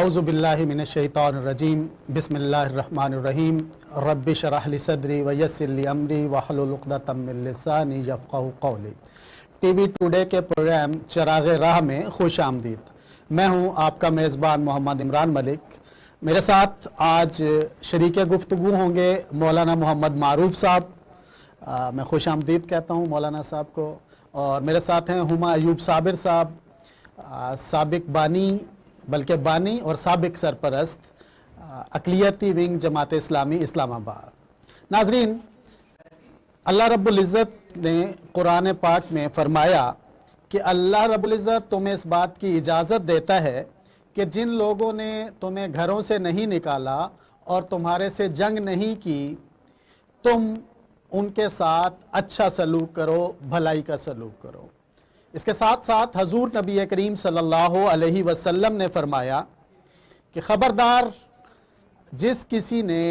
اعوذ باللہ من الشیطان الرجیم بسم اللہ الرحمن الرحیم رب اشرح لی صدری ویسر لی امری واحلل عقدۃ من لسانی یفقہوا قولی۔ ٹی وی ٹوڈے کے پروگرام چراغ راہ میں خوش آمدید۔ میں ہوں آپ کا میزبان محمد عمران ملک۔ میرے ساتھ آج شریک گفتگو ہوں گے مولانا محمد معروف صاحب۔ میں خوش آمدید کہتا ہوں مولانا صاحب کو۔ اور میرے ساتھ ہیں ہما ایوب صابر صاحب، سابق بانی بلکہ بانی اور سابق سرپرست اقلیتی ونگ جماعت اسلامی اسلام آباد۔ ناظرین، اللہ رب العزت نے قرآن پاک میں فرمایا کہ اللہ رب العزت تمہیں اس بات کی اجازت دیتا ہے کہ جن لوگوں نے تمہیں گھروں سے نہیں نکالا اور تمہارے سے جنگ نہیں کی، تم ان کے ساتھ اچھا سلوک کرو، بھلائی کا سلوک کرو۔ اس کے ساتھ ساتھ حضور نبی کریم صلی اللہ علیہ وسلم نے فرمایا کہ خبردار جس کسی نے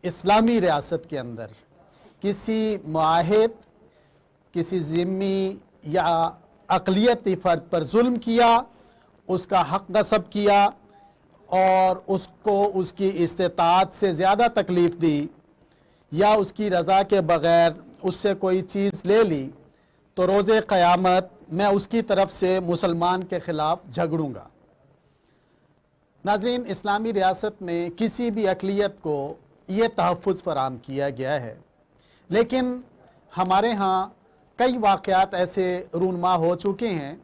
اسلامی ریاست کے اندر کسی معاہد، کسی ذمی یا اقلیتی فرد پر ظلم کیا، اس کا حق غصب کیا اور اس کو اس کی استطاعت سے زیادہ تکلیف دی یا اس کی رضا کے بغیر اس سے کوئی چیز لے لی، تو روز قیامت میں اس کی طرف سے مسلمان کے خلاف جھگڑوں گا۔ ناظرین، اسلامی ریاست میں کسی بھی اقلیت کو یہ تحفظ فراہم کیا گیا ہے، لیکن ہمارے ہاں کئی واقعات ایسے رونما ہو چکے ہیں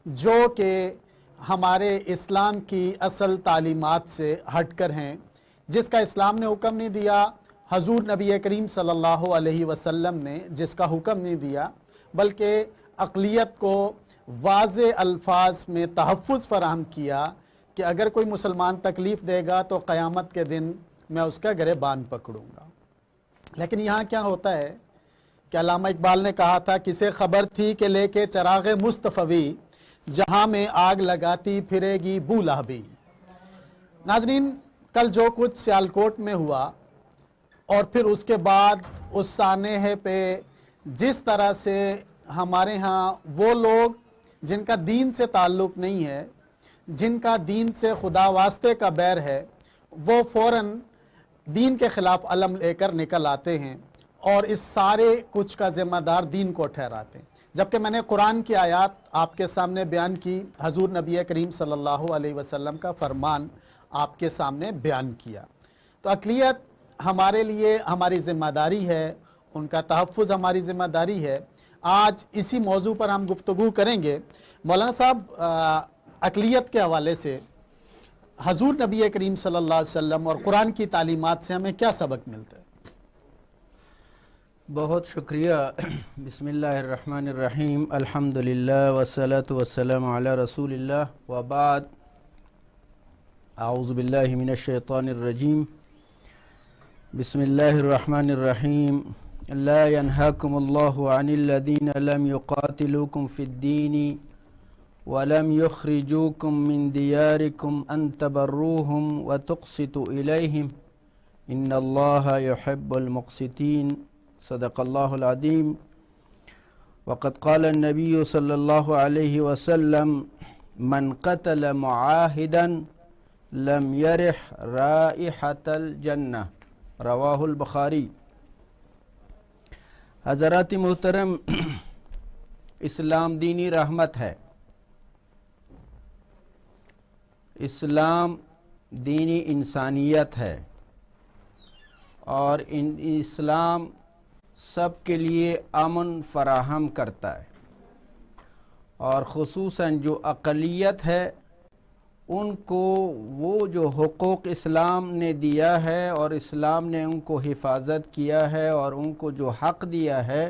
جو کہ ہمارے اسلام کی اصل تعلیمات سے ہٹ کر ہیں، جس کا اسلام نے حکم نہیں دیا، حضور نبی کریم صلی اللہ علیہ وسلم نے جس کا حکم نہیں دیا، بلکہ اقلیت کو واضح الفاظ میں تحفظ فراہم کیا کہ اگر کوئی مسلمان تکلیف دے گا تو قیامت کے دن میں اس کا گریبان پکڑوں گا۔ لیکن یہاں کیا ہوتا ہے کہ علامہ اقبال نے کہا تھا، کسے خبر تھی کہ لے کے چراغ مصطفی جہاں میں آگ لگاتی پھرے گی بولہ بھی۔ ناظرین، کل جو کچھ سیالکوٹ میں ہوا اور پھر اس کے بعد اس سانحے پہ جس طرح سے ہمارے ہاں وہ لوگ جن کا دین سے تعلق نہیں ہے، جن کا دین سے خدا واسطے کا بیر ہے، وہ فوراً دین کے خلاف علم لے کر نکل آتے ہیں اور اس سارے کچھ کا ذمہ دار دین کو ٹھہراتے ہیں۔ جبکہ میں نے قرآن کی آیات آپ کے سامنے بیان کی، حضور نبی کریم صلی اللہ علیہ وسلم کا فرمان آپ کے سامنے بیان کیا۔ تو اقلیت ہمارے لیے ہماری ذمہ داری ہے، ان کا تحفظ ہماری ذمہ داری ہے۔ آج اسی موضوع پر ہم گفتگو کریں گے۔ مولانا صاحب، اقلیت کے حوالے سے حضور نبی کریم صلی اللہ علیہ وسلم اور قرآن کی تعلیمات سے ہمیں کیا سبق ملتا ہے؟ بہت شکریہ۔ بسم اللہ الرحمن الرحیم، الحمدللہ والصلاة والسلام علی رسول اللہ، وبعد۔ اعوذ باللہ من الشیطان الرجیم، بسم اللہ الرحمن الرحیم۔ لا ينهاكم الله عن الذين لم يقاتلوكم في الدين ولم يخرجوكم من دياركم أن تبروهم وتقسطوا إليهم إن الله يحب المقسطين، صدق الله العظيم۔ وقد قال النبي صلى الله عليه وسلم من قتل معاهدا لم يرح رائحة الجنة، رواه البخاری۔ حضرات محترم، اسلام دینی رحمت ہے، اسلام دینی انسانیت ہے، اور اسلام سب کے لیے امن فراہم کرتا ہے، اور خصوصاً جو اقلیت ہے ان کو وہ جو حقوق اسلام نے دیا ہے اور اسلام نے ان کو حفاظت کیا ہے اور ان کو جو حق دیا ہے،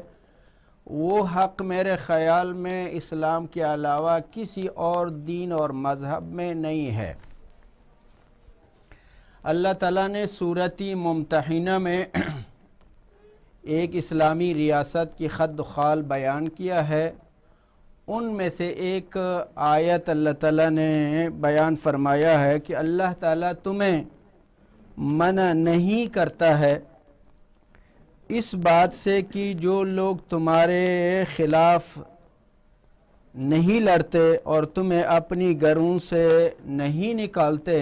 وہ حق میرے خیال میں اسلام کے علاوہ کسی اور دین اور مذہب میں نہیں ہے۔ اللہ تعالیٰ نے سورۃ ممتحنہ میں ایک اسلامی ریاست کی خد و خال بیان کیا ہے۔ ان میں سے ایک آیت اللہ تعالیٰ نے بیان فرمایا ہے کہ اللہ تعالیٰ تمہیں منع نہیں کرتا ہے اس بات سے کہ جو لوگ تمہارے خلاف نہیں لڑتے اور تمہیں اپنی گھروں سے نہیں نکالتے،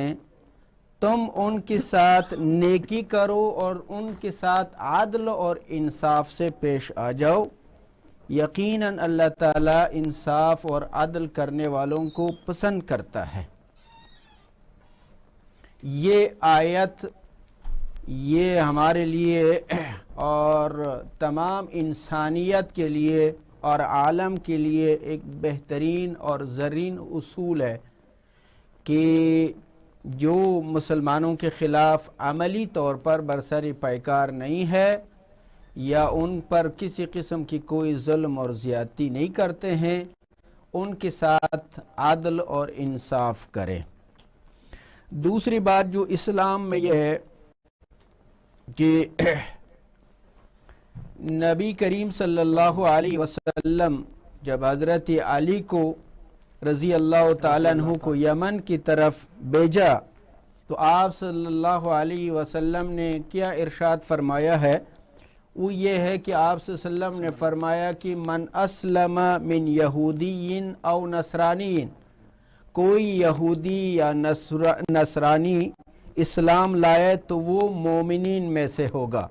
تم ان کے ساتھ نیکی کرو اور ان کے ساتھ عدل اور انصاف سے پیش آ جاؤ، یقیناً اللہ تعالیٰ انصاف اور عدل کرنے والوں کو پسند کرتا ہے۔ یہ آیت یہ ہمارے لیے اور تمام انسانیت کے لیے اور عالم کے لیے ایک بہترین اور زرین اصول ہے کہ جو مسلمانوں کے خلاف عملی طور پر برسری پیکار نہیں ہے یا ان پر کسی قسم کی کوئی ظلم اور زیادتی نہیں کرتے ہیں، ان کے ساتھ عدل اور انصاف کرے۔ دوسری بات جو اسلام میں یہ ہے کہ نبی کریم صلی اللہ علیہ وسلم جب حضرت علی کو رضی اللہ تعالیٰ عنہ کو یمن کی طرف بھیجا تو آپ صلی اللہ علیہ وسلم نے کیا ارشاد فرمایا ہے؟ وہ یہ ہے کہ آپ صلی اللہ علیہ وسلم نے فرمایا کہ من اسلم من یہودی او نصرانی، کوئی یہودی یا نصرانی اسلام لائے تو وہ مومنین میں سے ہوگا۔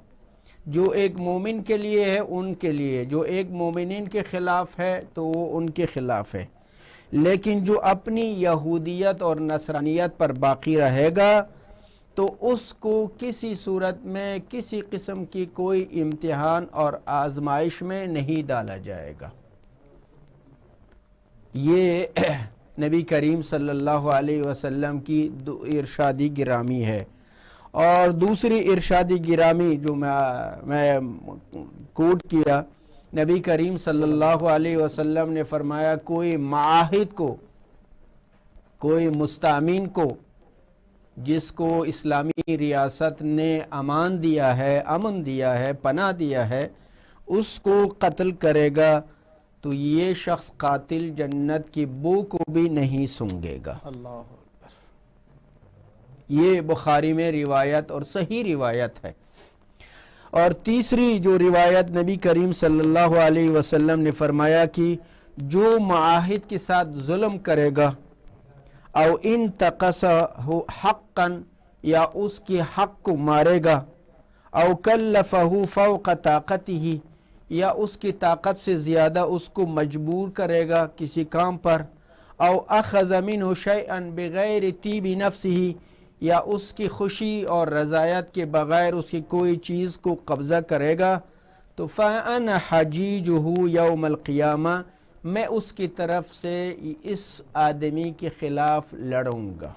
جو ایک مومن کے لیے ہے ان کے لیے، جو ایک مومنین کے خلاف ہے تو وہ ان کے خلاف ہے، لیکن جو اپنی یہودیت اور نصرانیت پر باقی رہے گا تو اس کو کسی صورت میں کسی قسم کی کوئی امتحان اور آزمائش میں نہیں ڈالا جائے گا۔ یہ نبی کریم صلی اللہ علیہ وسلم کی ارشادی گرامی ہے۔ اور دوسری ارشادی گرامی جو میں کوٹ کیا، نبی کریم صلی اللہ علیہ وسلم نے فرمایا کوئی معاہد کو، کوئی مستامین کو جس کو اسلامی ریاست نے امان دیا ہے، امن دیا ہے، پناہ دیا ہے، اس کو قتل کرے گا تو یہ شخص قاتل جنت کی بو کو بھی نہیں سونگھے گا۔ اللہ اکبر۔ یہ بخاری میں روایت اور صحیح روایت ہے۔ اور تیسری جو روایت نبی کریم صلی اللہ علیہ وسلم نے فرمایا کہ جو معاہد کے ساتھ ظلم کرے گا او ان تقصہ حقا، یا اس کے حق کو مارے گا، او کلفہ فوق طاقتہ، یا اس کی طاقت سے زیادہ اس کو مجبور کرے گا کسی کام پر، او اخذ منہ شیئا بغیر طیب نفسہ، یا اس کی خوشی اور رضایت کے بغیر اس کی کوئی چیز کو قبضہ کرے گا، تو فَأَنَا حَجِيجُهُ يَوْمَ الْقِيَامَةِ، میں اس کی طرف سے اس آدمی کے خلاف لڑوں گا۔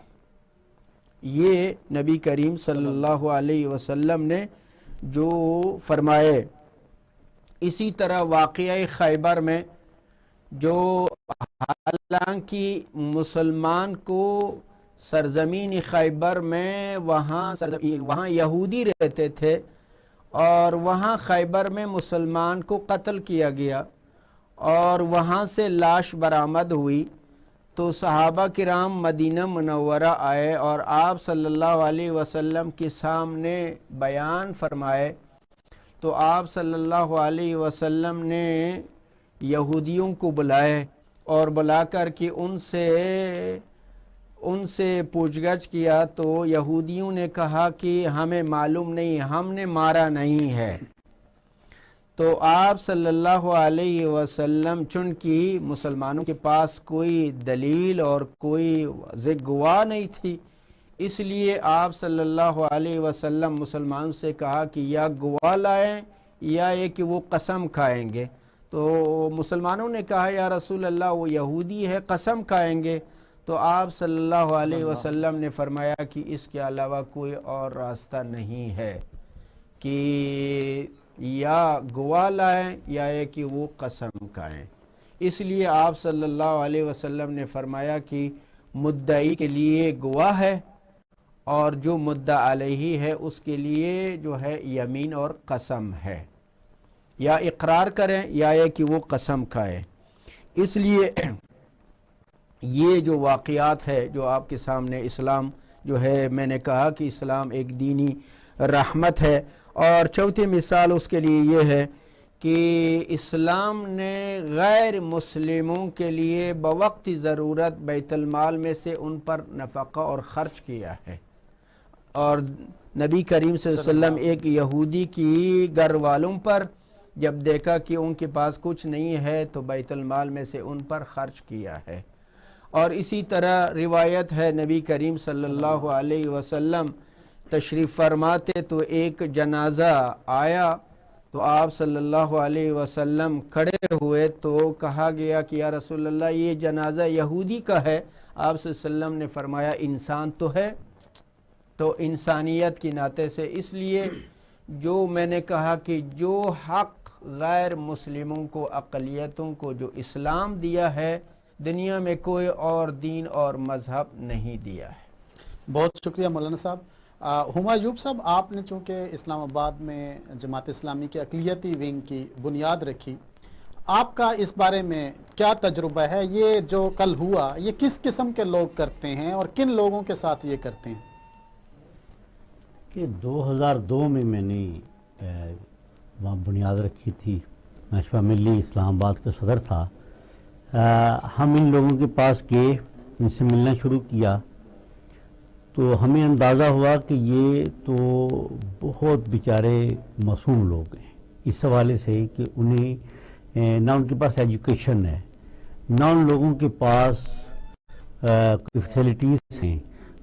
یہ نبی کریم صلی اللہ علیہ وسلم نے جو فرمائے۔ اسی طرح واقعہ خیبر میں جو حالانکہ مسلمان کو سرزمین خیبر میں وہاں یہودی رہتے تھے اور وہاں خیبر میں مسلمان کو قتل کیا گیا اور وہاں سے لاش برآمد ہوئی، تو صحابہ کرام مدینہ منورہ آئے اور آپ صلی اللہ علیہ وسلم کے سامنے بیان فرمائے، تو آپ صلی اللہ علیہ وسلم نے یہودیوں کو بلائے اور بلا کر کے ان سے پوچھ گچھ کیا، تو یہودیوں نے کہا کہ ہمیں معلوم نہیں، ہم نے مارا نہیں ہے۔ تو آپ صلی اللہ علیہ وسلم چونکہ مسلمانوں کے پاس کوئی دلیل اور کوئی گواہ نہیں تھی، اس لیے آپ صلی اللہ علیہ وسلم مسلمانوں سے کہا کہ یا گواہ لائیں یا یہ کہ وہ قسم کھائیں گے۔ تو مسلمانوں نے کہا یا رسول اللہ وہ یہودی ہے، قسم کھائیں گے۔ تو آپ صلی اللہ علیہ وسلم نے فرمایا کہ اس کے علاوہ کوئی اور راستہ نہیں ہے کہ یا گواہ لائیں یا یہ کہ وہ قسم کھائیں۔ اس لیے آپ صلی اللہ علیہ وسلم نے فرمایا کہ مدعی کے لیے گواہ ہے اور جو مدعا علیہ ہے اس کے لیے جو ہے یمین اور قسم ہے، یا اقرار کریں یا یہ کہ وہ قسم کھائیں۔ اس لیے یہ جو واقعات ہے جو آپ کے سامنے، اسلام جو ہے، میں نے کہا کہ اسلام ایک دینی رحمت ہے۔ اور چوتھی مثال اس کے لیے یہ ہے کہ اسلام نے غیر مسلموں کے لیے بوقت ضرورت بیت المال میں سے ان پر نفقہ اور خرچ کیا ہے. اور نبی کریم صلی اللہ علیہ وسلم ایک یہودی کی گھر والوں پر جب دیکھا کہ ان کے پاس کچھ نہیں ہے تو بیت المال میں سے ان پر خرچ کیا ہے. اور اسی طرح روایت ہے نبی کریم صلی اللہ علیہ وسلم تشریف فرماتے تو ایک جنازہ آیا تو آپ صلی اللہ علیہ وسلم کھڑے ہوئے تو کہا گیا کہ یا رسول اللہ یہ جنازہ یہودی کا ہے. آپ صلی اللہ علیہ وسلم نے فرمایا انسان تو ہے. تو انسانیت کی ناطے سے اس لیے جو میں نے کہا کہ جو حق غیر مسلموں کو اقلیتوں کو جو اسلام دیا ہے دنیا میں کوئی اور دین اور مذہب نہیں دیا ہے. بہت شکریہ مولانا صاحب. ہما ایوب صاحب، آپ نے چونکہ اسلام آباد میں جماعت اسلامی کے اقلیتی ونگ کی بنیاد رکھی، آپ کا اس بارے میں کیا تجربہ ہے؟ یہ جو کل ہوا یہ کس قسم کے لوگ کرتے ہیں اور کن لوگوں کے ساتھ یہ کرتے ہیں؟ کہ 2002 میں نے وہاں بنیاد رکھی تھی. میں شفا ملی اسلام آباد کا صدر تھا. ہم ان لوگوں کے پاس گئے، ان سے ملنا شروع کیا تو ہمیں اندازہ ہوا کہ یہ تو بہت بیچارے معصوم لوگ ہیں اس حوالے سے کہ انہیں نہ ان کے پاس ایجوکیشن ہے، نہ ان لوگوں کے پاس کوئی فیسلٹیز ہیں،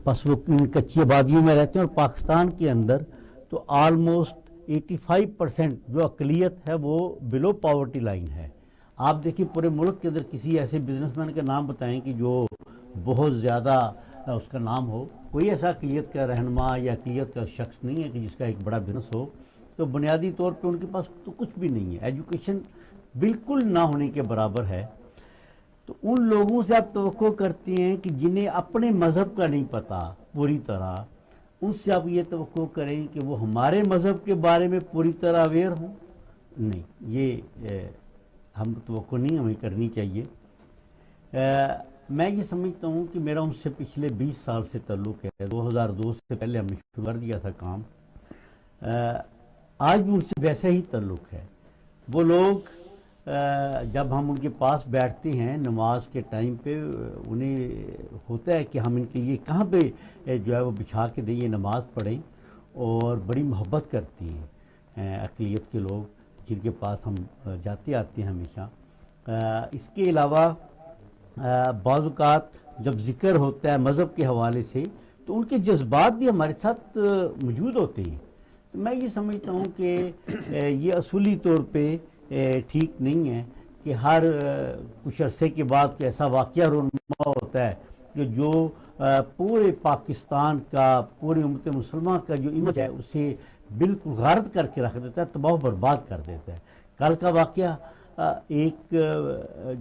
بس وہ ان کچی آبادیوں میں رہتے ہیں. اور پاکستان کے اندر تو آلموسٹ 85% جو اقلیت ہے وہ بلو پاورٹی لائن ہے. آپ دیکھیں پورے ملک کے اندر کسی ایسے بزنس مین کا نام بتائیں کہ جو بہت زیادہ اس کا نام ہو. کوئی ایسا اقلیت کا رہنما یا اقلیت کا شخص نہیں ہے کہ جس کا ایک بڑا بزنس ہو. تو بنیادی طور پہ ان کے پاس تو کچھ بھی نہیں ہے، ایجوکیشن بالکل نہ ہونے کے برابر ہے. تو ان لوگوں سے آپ توقع کرتے ہیں کہ جنہیں اپنے مذہب کا نہیں پتہ پوری طرح، ان سے آپ یہ توقع کریں کہ وہ ہمارے مذہب کے بارے میں پوری طرح اویئر ہوں. نہیں، یہ ہم توقع نہیں ہمیں کرنی چاہیے. میں یہ سمجھتا ہوں کہ میرا ان سے پچھلے 20 سال سے تعلق ہے. 2002 سے پہلے ہم نے شروع کر دیا تھا کام. آج بھی ان سے ویسا ہی تعلق ہے. وہ لوگ جب ہم ان کے پاس بیٹھتے ہیں نماز کے ٹائم پہ، انہیں ہوتا ہے کہ ہم ان کے لیے کہاں پہ جو ہے وہ بچھا کے دیں یہ نماز پڑھیں، اور بڑی محبت کرتی ہیں اقلیت کے لوگ جن کے پاس ہم جاتے آتے ہیں ہمیشہ. اس کے علاوہ بعض اوقات جب ذکر ہوتا ہے مذہب کے حوالے سے تو ان کے جذبات بھی ہمارے ساتھ موجود ہوتے ہیں. تو میں یہ سمجھتا ہوں کہ یہ اصولی طور پہ ٹھیک نہیں ہے کہ ہر کچھ عرصے کے بعد کوئی ایسا واقعہ رونما ہوتا ہے کہ جو پورے پاکستان کا، پوری امت مسلمہ کا جو امیج ہے اسے بالکل غارت کر کے رکھ دیتا ہے، تباہ و برباد کر دیتا ہے. کل کا واقعہ ایک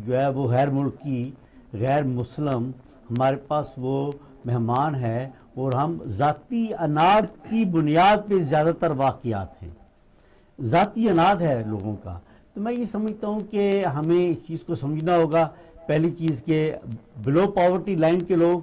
جو ہے وہ غیر ملکی، غیر مسلم ہمارے پاس وہ مہمان ہے، اور ہم ذاتی اناد کی بنیاد پہ زیادہ تر واقعات ہیں، ذاتی اناد ہے لوگوں کا. تو میں یہ سمجھتا ہوں کہ ہمیں اس چیز کو سمجھنا ہوگا. پہلی چیز کہ بلو پاورٹی لائن کے لوگ،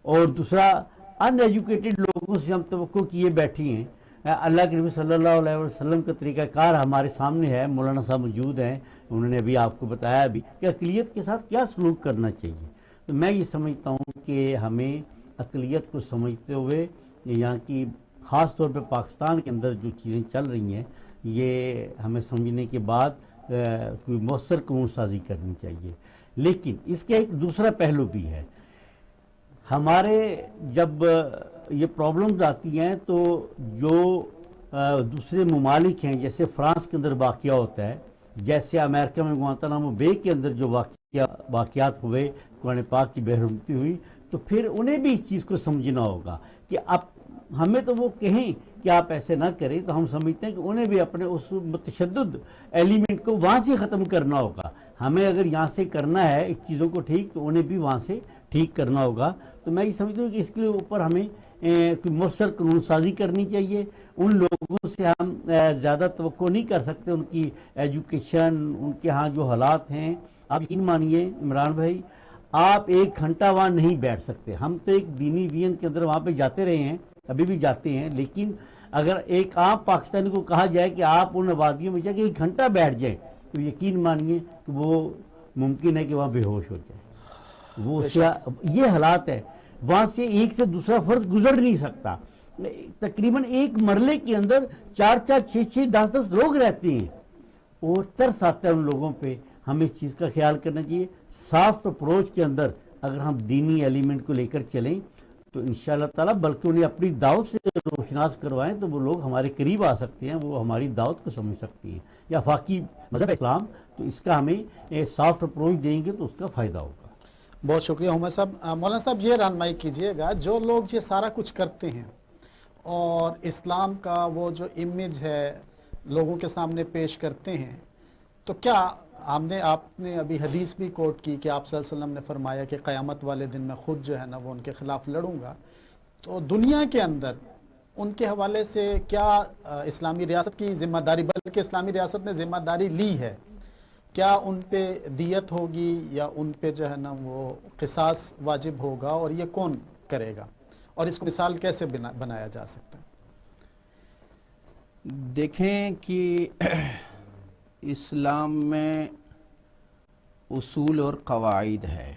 اور دوسرا ان ایجوکیٹڈ لوگوں سے ہم توقع کیے بیٹھی ہیں. اللہ کے نبی صلی اللہ علیہ وسلم کا طریقہ کار ہمارے سامنے ہے. مولانا صاحب موجود ہیں، انہوں نے ابھی آپ کو بتایا بھی کہ اقلیت کے ساتھ کیا سلوک کرنا چاہیے. تو میں یہ سمجھتا ہوں کہ ہمیں اقلیت کو سمجھتے ہوئے یہاں کی خاص طور پہ پاکستان کے اندر جو چیزیں چل رہی ہیں یہ ہمیں سمجھنے کے بعد کوئی مؤثر قانون سازی کرنی چاہیے. لیکن اس کا ایک دوسرا پہلو بھی ہے. ہمارے جب یہ پرابلمز آتی ہیں تو جو دوسرے ممالک ہیں، جیسے فرانس کے اندر واقعہ ہوتا ہے، جیسے امریکہ میں گوانتانامو بے کے اندر جو واقعات ہوئے، قرآن پاک کی بے حرمتی ہوئی، تو پھر انہیں بھی اس چیز کو سمجھنا ہوگا کہ اب ہمیں تو وہ کہیں کہ آپ ایسے نہ کریں، تو ہم سمجھتے ہیں کہ انہیں بھی اپنے اس متشدد ایلیمنٹ کو وہاں سے ختم کرنا ہوگا. ہمیں اگر یہاں سے کرنا ہے اس چیزوں کو ٹھیک، تو انہیں بھی وہاں سے ٹھیک کرنا ہوگا. تو میں یہ سمجھتا ہوں کہ اس کے اوپر ہمیں کوئی مؤثر قانون سازی کرنی چاہیے. ان لوگوں سے ہم زیادہ توقع نہیں کر سکتے، ان کی ایجوکیشن، ان کے ہاں جو حالات ہیں. آپ یقین مانیے عمران بھائی، آپ 1 گھنٹہ وہاں نہیں بیٹھ سکتے. ہم تو ایک دینی وین کے اندر وہاں پہ جاتے رہے ہیں، ابھی بھی جاتے ہیں، لیکن اگر ایک عام پاکستانی کو کہا جائے کہ آپ ان آبادیوں میں جا کے 1 گھنٹہ بیٹھ جائیں تو یقین مانیے کہ وہ ممکن ہے کہ وہاں بے ہوش ہو جائے. وہ یہ حالات ہے. وہاں سے ایک سے دوسرا فرد گزر نہیں سکتا. تقریباً ایک مرلے کے اندر 4 6 10 10 لوگ رہتے ہیں اور ترس آتا ہے ان لوگوں پہ. ہمیں اس چیز کا خیال کرنا چاہیے. سافٹ اپروچ کے اندر اگر ہم دینی ایلیمنٹ کو لے کر چلیں تو انشاءاللہ تعالیٰ بلکہ انہیں اپنی دعوت سے روشناس کروائیں تو وہ لوگ ہمارے قریب آ سکتے ہیں, وہ ہماری دعوت کو سمجھ سکتی ہیں. یا فاقی مذہب اسلام تو اس کا ہمیں سافٹ اپروچ دیں گے تو اس کا فائدہ ہوگا. بہت شکریہ حمید صاحب. مولانا صاحب یہ رہنمائی کیجئے گا, جو لوگ یہ سارا کچھ کرتے ہیں اور اسلام کا وہ جو امیج ہے لوگوں کے سامنے پیش کرتے ہیں, تو کیا آپ نے ابھی حدیث بھی کوٹ کی کہ آپ صلی اللہ علیہ وسلم نے فرمایا کہ قیامت والے دن میں خود جو ہے نا وہ ان کے خلاف لڑوں گا. تو دنیا کے اندر ان کے حوالے سے کیا اسلامی ریاست کی ذمہ داری, بلکہ اسلامی ریاست نے ذمہ داری لی ہے, کیا ان پہ دیت ہوگی یا ان پہ جو ہے نا وہ قصاص واجب ہوگا, اور یہ کون کرے گا, اور اس کو مثال کیسے بنایا جا سکتا ہے؟ دیکھیں کہ اسلام میں اصول اور قواعد ہے,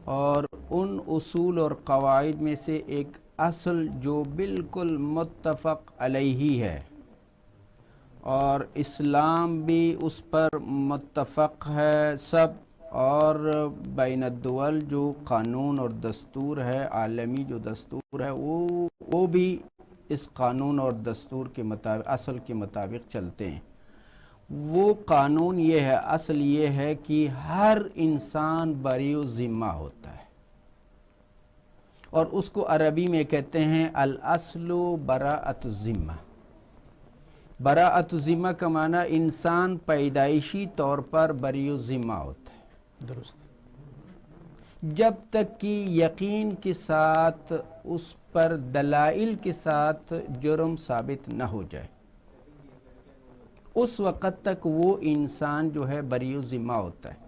اور ان اصول اور قواعد میں سے ایک اصل جو بالکل متفق علیہ ہے اور اسلام بھی اس پر متفق ہے سب, اور بین الدول جو قانون اور دستور ہے, عالمی جو دستور ہے, وہ بھی اس قانون اور دستور کے مطابق, اصل کے مطابق چلتے ہیں. وہ قانون یہ ہے, اصل یہ ہے کہ ہر انسان بری ذمہ ہوتا ہے, اور اس کو عربی میں کہتے ہیں الاصل براءۃ الذمہ. براءۃ الذمہ کا معنی انسان پیدائشی طور پر بری ذمہ ہوتا ہے, درست, جب تک کہ یقین کے ساتھ اس پر دلائل کے ساتھ جرم ثابت نہ ہو جائے, اس وقت تک وہ انسان جو ہے بری ذمہ ہوتا ہے.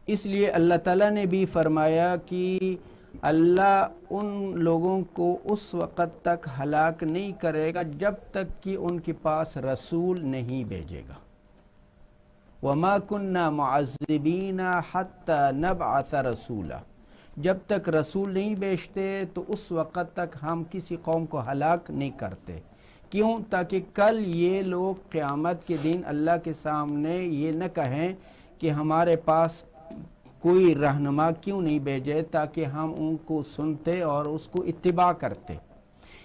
اس لیے اللہ تعالیٰ نے بھی فرمایا کہ اللہ ان لوگوں کو اس وقت تک ہلاک نہیں کرے گا جب تک کہ ان کے پاس رسول نہیں بھیجے گا. وَمَا كُنَّا مُعَذِّبِينَ حَتَّى نَبْعَثَ رَسُولًا. جب تک رسول نہیں بھیجتے تو اس وقت تک ہم کسی قوم کو ہلاک نہیں کرتے. کیوں؟ تاکہ کل یہ لوگ قیامت کے دن اللہ کے سامنے یہ نہ کہیں کہ ہمارے پاس کوئی رہنما کیوں نہیں بھیجے تاکہ ہم ان کو سنتے اور اس کو اتباع کرتے.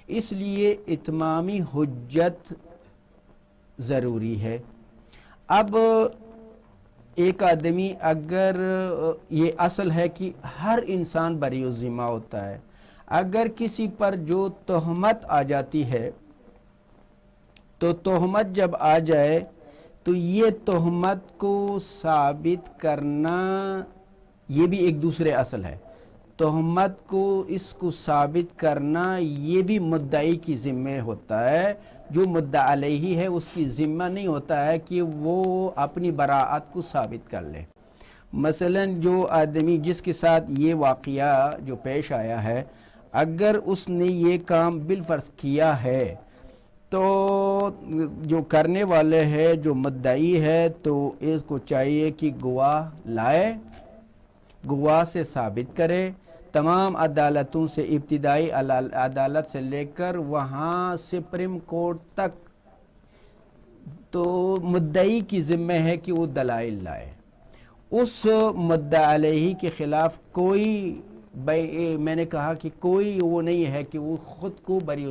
اس لیے اتمامی حجت ضروری ہے. اب ایک آدمی, اگر یہ اصل ہے کہ ہر انسان بری ذمہ ہوتا ہے, اگر کسی پر جو تہمت آ جاتی ہے تو تہمت جب آ جائے تو یہ تہمت کو ثابت کرنا یہ بھی ایک دوسرے اصل ہے. تہمت کو اس کو ثابت کرنا یہ بھی مدعی کی ذمہ ہوتا ہے. جو مدعا علیہ ہے اس کی ذمہ نہیں ہوتا ہے کہ وہ اپنی براءت کو ثابت کر لے. مثلا جو آدمی جس کے ساتھ یہ واقعہ جو پیش آیا ہے, اگر اس نے یہ کام بالفرض کیا ہے تو جو کرنے والے ہے, جو مدعی ہے, تو اس کو چاہیے کہ گواہ لائے, گواہ سے ثابت کرے. تمام عدالتوں سے, ابتدائی عدالت سے لے کر وہاں سپریم کورٹ تک, تو مدعی کی ذمہ ہے کہ وہ دلائل لائے. اس مدعا علیہ کے خلاف کوئی, میں نے کہا کہ کوئی وہ نہیں ہے کہ وہ خود کو بری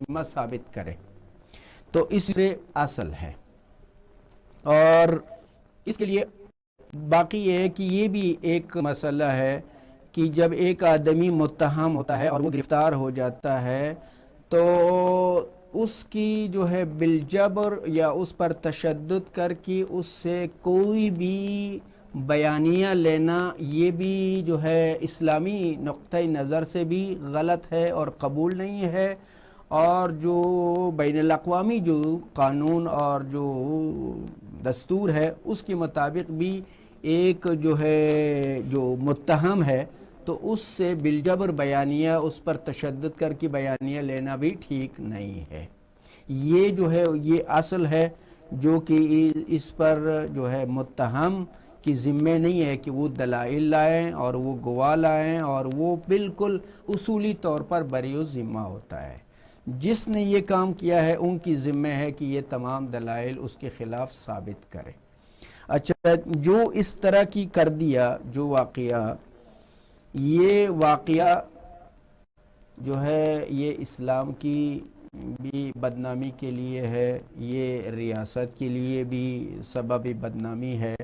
ذمہ ثابت کرے. تو اس سے اصل ہے. اور اس کے لیے باقی یہ ہے کہ یہ بھی ایک مسئلہ ہے کہ جب ایک آدمی متہم ہوتا ہے اور وہ گرفتار ہو جاتا ہے تو اس کی جو ہے بالجبر یا اس پر تشدد کر کے اس سے کوئی بھی بیانیہ لینا, یہ بھی جو ہے اسلامی نقطۂ نظر سے بھی غلط ہے اور قبول نہیں ہے. اور جو بین الاقوامی جو قانون اور جو دستور ہے اس کے مطابق بھی ایک جو ہے جو متہم ہے تو اس سے بالجبر بیانیہ، اس پر تشدد کر کے بیانیہ لینا بھی ٹھیک نہیں ہے۔ یہ جو ہے یہ اصل ہے جو کہ اس پر جو ہے متہم کی ذمہ نہیں ہے کہ وہ دلائل لائیں اور وہ گواہ لائیں، اور وہ بالکل اصولی طور پر بری ذمہ ہوتا ہے۔ جس نے یہ کام کیا ہے ان کی ذمہ ہے کہ یہ تمام دلائل اس کے خلاف ثابت کرے۔ اچھا، جو اس طرح کی کر دیا جو واقعہ، یہ واقعہ جو ہے یہ اسلام کی بھی بدنامی کے لیے ہے، یہ ریاست کے لیے بھی سبب بدنامی ہے۔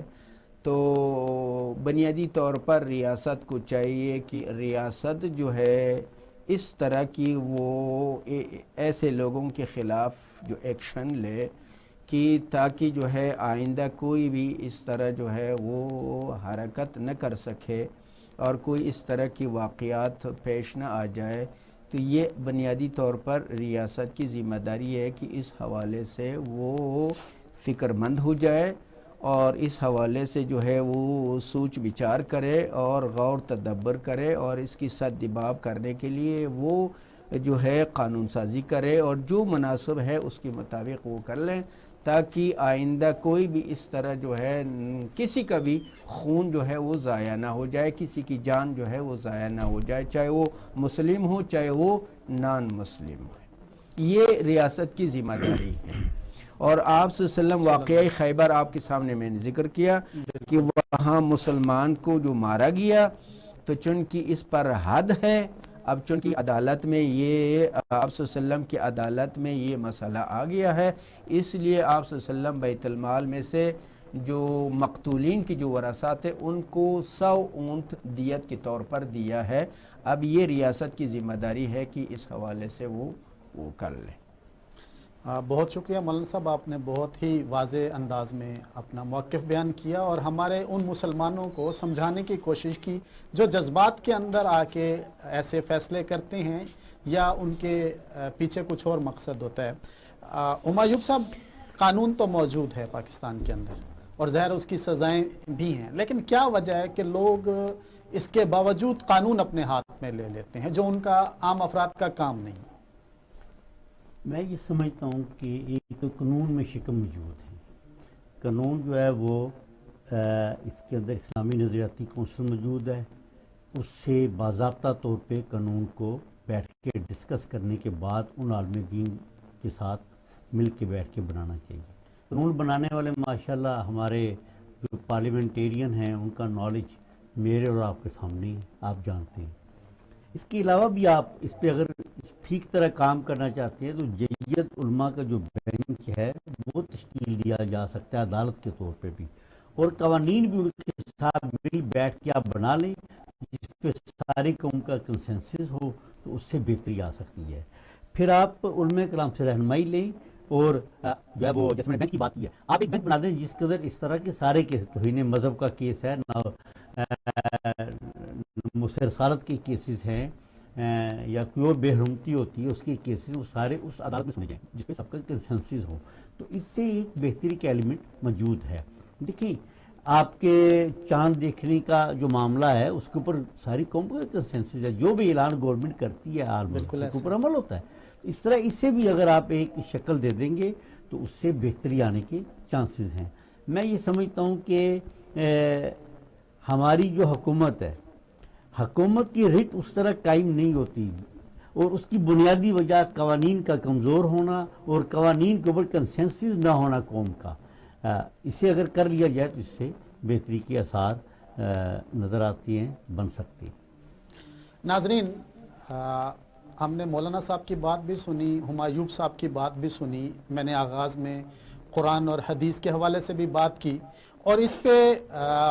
تو بنیادی طور پر ریاست کو چاہیے کہ ریاست جو ہے اس طرح کی وہ ایسے لوگوں کے خلاف جو ایکشن لے کہ تاکہ جو ہے آئندہ کوئی بھی اس طرح جو ہے وہ حرکت نہ کر سکے اور کوئی اس طرح کی واقعات پیش نہ آ جائے۔ تو یہ بنیادی طور پر ریاست کی ذمہ داری ہے کہ اس حوالے سے وہ فکر مند ہو جائے اور اس حوالے سے جو ہے وہ سوچ بچار کرے اور غور تدبر کرے، اور اس کی سدباب کرنے کے لیے وہ جو ہے قانون سازی کرے، اور جو مناسب ہے اس کے مطابق وہ کر لیں، تاکہ آئندہ کوئی بھی اس طرح جو ہے کسی کا بھی خون جو ہے وہ ضائع نہ ہو جائے، کسی کی جان جو ہے وہ ضائع نہ ہو جائے، چاہے وہ مسلم ہو چاہے وہ نان مسلم ہو۔ یہ ریاست کی ذمہ داری ہے۔ اور آپ صلی اللہ علیہ وسلم واقعی خیبر آپ کے سامنے میں نے ذکر کیا کہ وہاں مسلمان کو جو مارا گیا، تو چونکہ اس پر حد ہے، اب چونکہ عدالت میں یہ آپ صلی اللہ علیہ وسلم کی عدالت میں یہ مسئلہ آ گیا ہے، اس لیے آپ صلی اللہ علیہ وسلم بیت المال میں سے جو مقتولین کی جو ورثات ہیں ان کو 100 اونٹ دیت کے طور پر دیا ہے۔ اب یہ ریاست کی ذمہ داری ہے کہ اس حوالے سے وہ کر لے۔ بہت شکریہ مولانا صاحب، آپ نے بہت ہی واضح انداز میں اپنا موقف بیان کیا اور ہمارے ان مسلمانوں کو سمجھانے کی کوشش کی جو جذبات کے اندر آ کے ایسے فیصلے کرتے ہیں یا ان کے پیچھے کچھ اور مقصد ہوتا ہے۔ ہمایوں صاحب، قانون تو موجود ہے پاکستان کے اندر اور ظاہر اس کی سزائیں بھی ہیں، لیکن کیا وجہ ہے کہ لوگ اس کے باوجود قانون اپنے ہاتھ میں لے لیتے ہیں جو ان کا عام افراد کا کام نہیں؟ میں یہ سمجھتا ہوں کہ ایک تو قانون میں شکم موجود ہے۔ قانون جو ہے وہ اس کے اندر اسلامی نظریاتی کونسل موجود ہے، اس سے باضابطہ طور پہ قانون کو بیٹھ کے ڈسکس کرنے کے بعد ان عالم دین کے ساتھ مل کے بیٹھ کے بنانا چاہیے۔ قانون بنانے والے ماشاءاللہ ہمارے جو پارلیمنٹیرین ہیں ان کا نالج میرے اور آپ کے سامنے ہے، آپ جانتے ہیں۔ اس کے علاوہ بھی آپ اس پہ اگر ٹھیک طرح کام کرنا چاہتے ہیں تو جیت علماء کا جو بینچ ہے وہ تشکیل دیا جا سکتا ہے عدالت کے طور پہ بھی، اور قوانین بھی ان کے ساتھ مل بیٹھ کے آپ بنا لیں جس پہ ساری قوم کا کنسنسس ہو، تو اس سے بہتری آ سکتی ہے۔ پھر آپ علماء کرام سے رہنمائی لیں، اور جو ہے وہ جیسے میں نے بینچ کی بات کی ہے، آپ ایک بینچ بنا دیں جس کے اندر اس طرح کے سارے کیس، توہین مذہب کا کیس ہے، مصر رسالت کے کیسز ہیں، یا کوئی اور بے حرمتی ہوتی ہے اس کے کیسز، وہ سارے اس عدالت میں سنے جائیں جس پہ سب کا کنسنسس ہو۔ تو اس سے ایک بہتری کا ایلیمنٹ موجود ہے۔ دیکھیں، آپ کے چاند دیکھنے کا جو معاملہ ہے اس کے اوپر ساری قوم کا کنسنسس ہے، جو بھی اعلان گورنمنٹ کرتی ہے عالم اس کے اوپر عمل ہوتا ہے۔ اس طرح اس سے بھی اگر آپ ایک شکل دے دیں گے تو اس سے بہتری آنے کے چانسز ہیں۔ میں یہ سمجھتا ہوں کہ ہماری جو حکومت ہے، حکومت کی ریٹ اس طرح قائم نہیں ہوتی، اور اس کی بنیادی وجہ قوانین کا کمزور ہونا اور قوانین کے اوپر کنسنسس نہ ہونا قوم کا۔ اسے اگر کر لیا جائے تو اس سے بہتری کے آثار نظر آتی ہیں، بن سکتی ہیں۔ ناظرین، ہم نے مولانا صاحب کی بات بھی سنی، ہمایوں صاحب کی بات بھی سنی، میں نے آغاز میں قرآن اور حدیث کے حوالے سے بھی بات کی، اور اس پہ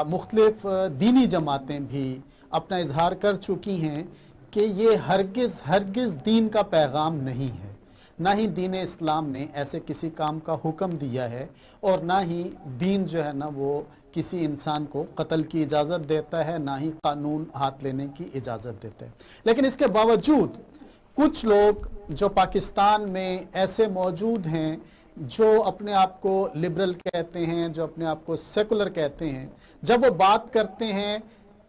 مختلف دینی جماعتیں بھی اپنا اظہار کر چکی ہیں کہ یہ ہرگز دین کا پیغام نہیں ہے، نہ ہی دین اسلام نے ایسے کسی کام کا حکم دیا ہے، اور نہ ہی دین جو ہے نا وہ کسی انسان کو قتل کی اجازت دیتا ہے، نہ ہی قانون ہاتھ لینے کی اجازت دیتا ہے۔ لیکن اس کے باوجود کچھ لوگ جو پاکستان میں ایسے موجود ہیں جو اپنے آپ کو لبرل کہتے ہیں، جو اپنے آپ کو سیکولر کہتے ہیں، جب وہ بات کرتے ہیں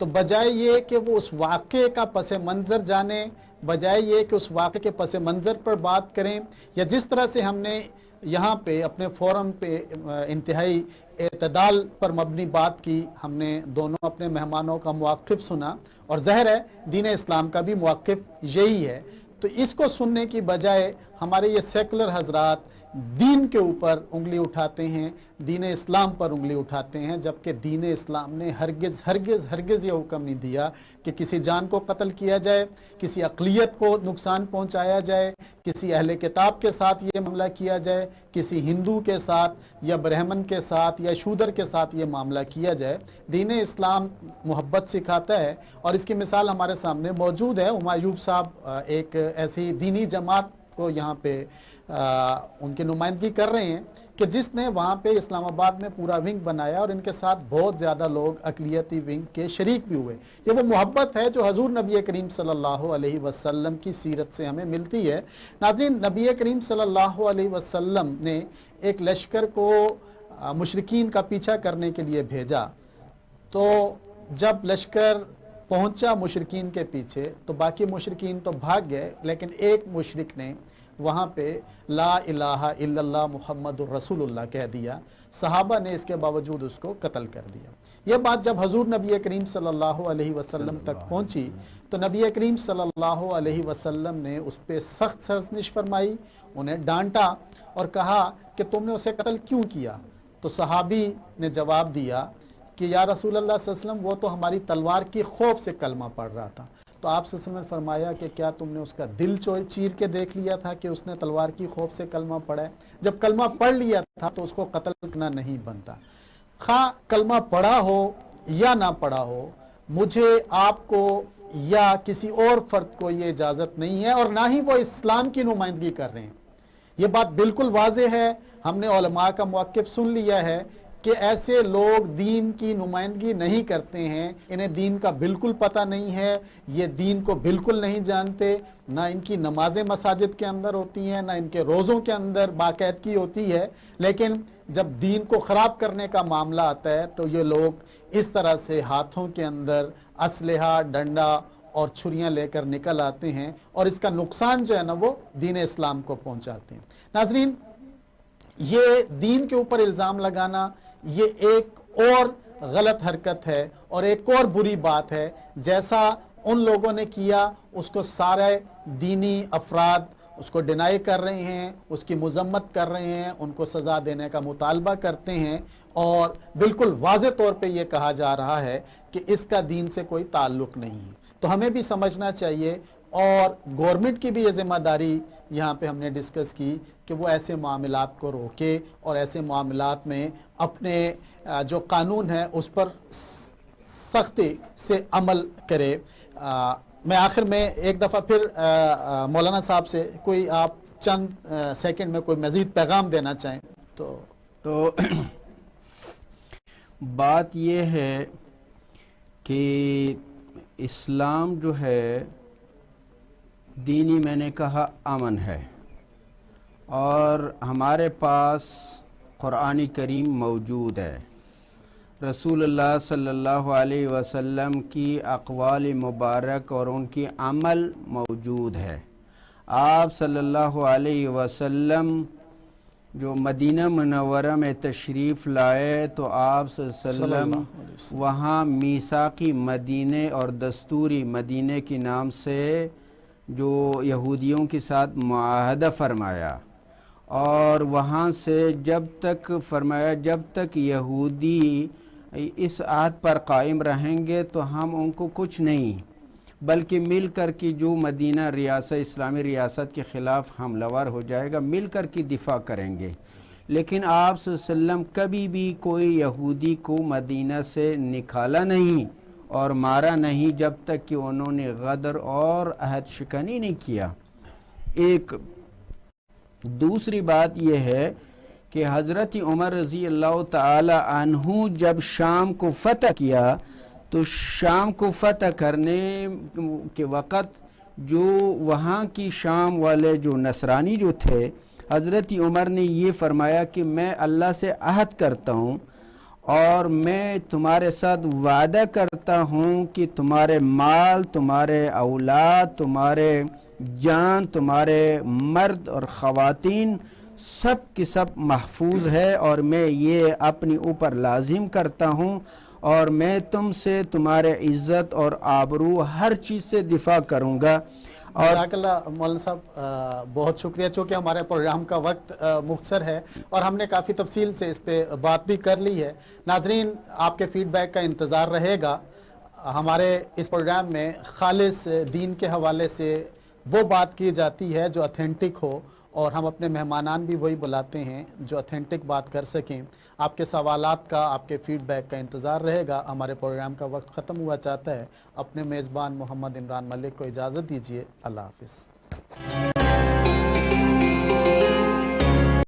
تو بجائے یہ کہ وہ اس واقعے کا پس منظر جانیں، بجائے یہ کہ اس واقعے کے پس منظر پر بات کریں، یا جس طرح سے ہم نے یہاں پہ اپنے فورم پہ انتہائی اعتدال پر مبنی بات کی، ہم نے دونوں اپنے مہمانوں کا موقف سنا، اور ظاہر ہے دین اسلام کا بھی موقف یہی ہے، تو اس کو سننے کی بجائے ہمارے یہ سیکولر حضرات دین کے اوپر انگلی اٹھاتے ہیں، دین اسلام پر انگلی اٹھاتے ہیں، جبکہ دین اسلام نے ہرگز ہرگز ہرگز یہ حکم نہیں دیا کہ کسی جان کو قتل کیا جائے، کسی اقلیت کو نقصان پہنچایا جائے، کسی اہل کتاب کے ساتھ یہ معاملہ کیا جائے، کسی ہندو کے ساتھ یا برہمن کے ساتھ یا شودر کے ساتھ یہ معاملہ کیا جائے۔ دین اسلام محبت سکھاتا ہے، اور اس کی مثال ہمارے سامنے موجود ہے۔ ہمایوں صاحب ایک ایسی دینی جماعت کو یہاں پہ ان کی نمائندگی کر رہے ہیں کہ جس نے وہاں پہ اسلام آباد میں پورا ونگ بنایا، اور ان کے ساتھ بہت زیادہ لوگ اقلیتی ونگ کے شریک بھی ہوئے۔ یہ وہ محبت ہے جو حضور نبی کریم صلی اللہ علیہ وسلم کی سیرت سے ہمیں ملتی ہے۔ ناظرین، نبی کریم صلی اللہ علیہ وسلم نے ایک لشکر کو مشرکین کا پیچھا کرنے کے لیے بھیجا، تو جب لشکر پہنچا مشرکین کے پیچھے تو باقی مشرکین تو بھاگ گئے، لیکن ایک مشرک نے وہاں پہ لا الہ الا اللہ محمد الرسول اللہ کہہ دیا۔ صحابہ نے اس کے باوجود اس کو قتل کر دیا۔ یہ بات جب حضور نبی کریم صلی اللہ علیہ وسلم تک پہنچی تو نبی کریم صلی اللہ علیہ وسلم نے اس پہ سخت سرزنش فرمائی، انہیں ڈانٹا اور کہا کہ تم نے اسے قتل کیوں کیا؟ تو صحابی نے جواب دیا کہ یا رسول اللہ صلی اللہ علیہ وسلم، وہ تو ہماری تلوار کی خوف سے کلمہ پڑھ رہا تھا۔ تو آپ صلی اللہ علیہ وسلم نے فرمایا کہ کیا تم نے اس کا دل چیر کے دیکھ لیا تھا کہ اس نے تلوار کی خوف سے کلمہ پڑھا ہے؟ جب کلمہ پڑھ لیا تھا تو اس کو قتل کرنا نہیں بنتا۔ خواہ کلمہ پڑھا ہو یا نہ پڑھا ہو، مجھے، آپ کو یا کسی اور فرد کو یہ اجازت نہیں ہے، اور نہ ہی وہ اسلام کی نمائندگی کر رہے ہیں۔ یہ بات بالکل واضح ہے، ہم نے علماء کا موقف سن لیا ہے کہ ایسے لوگ دین کی نمائندگی نہیں کرتے ہیں، انہیں دین کا بالکل پتہ نہیں ہے، یہ دین کو بالکل نہیں جانتے، نہ ان کی نمازیں مساجد کے اندر ہوتی ہیں، نہ ان کے روزوں کے اندر باقاعدگی ہوتی ہے، لیکن جب دین کو خراب کرنے کا معاملہ آتا ہے تو یہ لوگ اس طرح سے ہاتھوں کے اندر اسلحہ، ڈنڈا اور چھریاں لے کر نکل آتے ہیں، اور اس کا نقصان جو ہے نا وہ دین اسلام کو پہنچاتے ہیں۔ ناظرین، یہ دین کے اوپر الزام لگانا یہ ایک اور غلط حرکت ہے اور ایک اور بری بات ہے۔ جیسا ان لوگوں نے کیا، اس کو سارے دینی افراد اس کو ڈینائی کر رہے ہیں، اس کی مذمت کر رہے ہیں، ان کو سزا دینے کا مطالبہ کرتے ہیں، اور بالکل واضح طور پہ یہ کہا جا رہا ہے کہ اس کا دین سے کوئی تعلق نہیں ہے۔ تو ہمیں بھی سمجھنا چاہیے، اور گورنمنٹ کی بھی یہ ذمہ داری یہاں پہ ہم نے ڈسکس کی کہ وہ ایسے معاملات کو روکے اور ایسے معاملات میں اپنے جو قانون ہے اس پر سختی سے عمل کرے۔ میں آخر میں ایک دفعہ پھر مولانا صاحب سے کوئی آپ چند سیکنڈ میں کوئی مزید پیغام دینا چاہیں تو بات یہ ہے کہ اسلام جو ہے دینی، میں نے کہا، امن ہے، اور ہمارے پاس قرآن کریم موجود ہے، رسول اللہ صلی اللہ علیہ وسلم کی اقوال مبارک اور ان کی عمل موجود ہے۔ آپ صلی اللہ علیہ وسلم جو مدینہ منورہ میں تشریف لائے تو آپ صلی اللہ علیہ وسلم وہاں میثاقی مدینے اور دستوری مدینے کے نام سے جو یہودیوں کے ساتھ معاہدہ فرمایا، اور وہاں سے جب تک فرمایا جب تک یہودی اس عہد پر قائم رہیں گے تو ہم ان کو کچھ نہیں، بلکہ مل کر کے جو مدینہ ریاست، اسلامی ریاست کے خلاف حملہ ور ہو جائے گا، مل کر کے دفاع کریں گے۔ لیکن آپ صلی اللہ علیہ وسلم کبھی بھی کوئی یہودی کو مدینہ سے نکالا نہیں اور مارا نہیں جب تک کہ انہوں نے غدر اور عہد شکنی نہیں کیا۔ ایک دوسری بات یہ ہے کہ حضرت عمر رضی اللہ تعالی عنہ جب شام کو فتح کیا تو شام کو فتح کرنے کے وقت جو وہاں کی شام والے جو نصرانی جو تھے، حضرت عمر نے یہ فرمایا کہ میں اللہ سے عہد کرتا ہوں اور میں تمہارے ساتھ وعدہ کرتا ہوں کہ تمہارے مال، تمہارے اولاد، تمہارے جان، تمہارے مرد اور خواتین سب کی سب محفوظ ہے، اور میں یہ اپنی اوپر لازم کرتا ہوں، اور میں تم سے تمہارے عزت اور آبرو ہر چیز سے دفاع کروں گا۔ اور جزاک اللہ مولانا صاحب، بہت شکریہ، چونکہ ہمارے پروگرام کا وقت مختصر ہے اور ہم نے کافی تفصیل سے اس پہ بات بھی کر لی ہے۔ ناظرین، آپ کے فیڈ بیک کا انتظار رہے گا۔ ہمارے اس پروگرام میں خالص دین کے حوالے سے وہ بات کی جاتی ہے جو اتھینٹک ہو، اور ہم اپنے مہمانان بھی وہی بلاتے ہیں جو اتھینٹک بات کر سکیں۔ آپ کے سوالات کا، آپ کے فیڈ بیک کا انتظار رہے گا۔ ہمارے پروگرام کا وقت ختم ہوا چاہتا ہے۔ اپنے میزبان محمد عمران ملک کو اجازت دیجیے۔ اللہ حافظ۔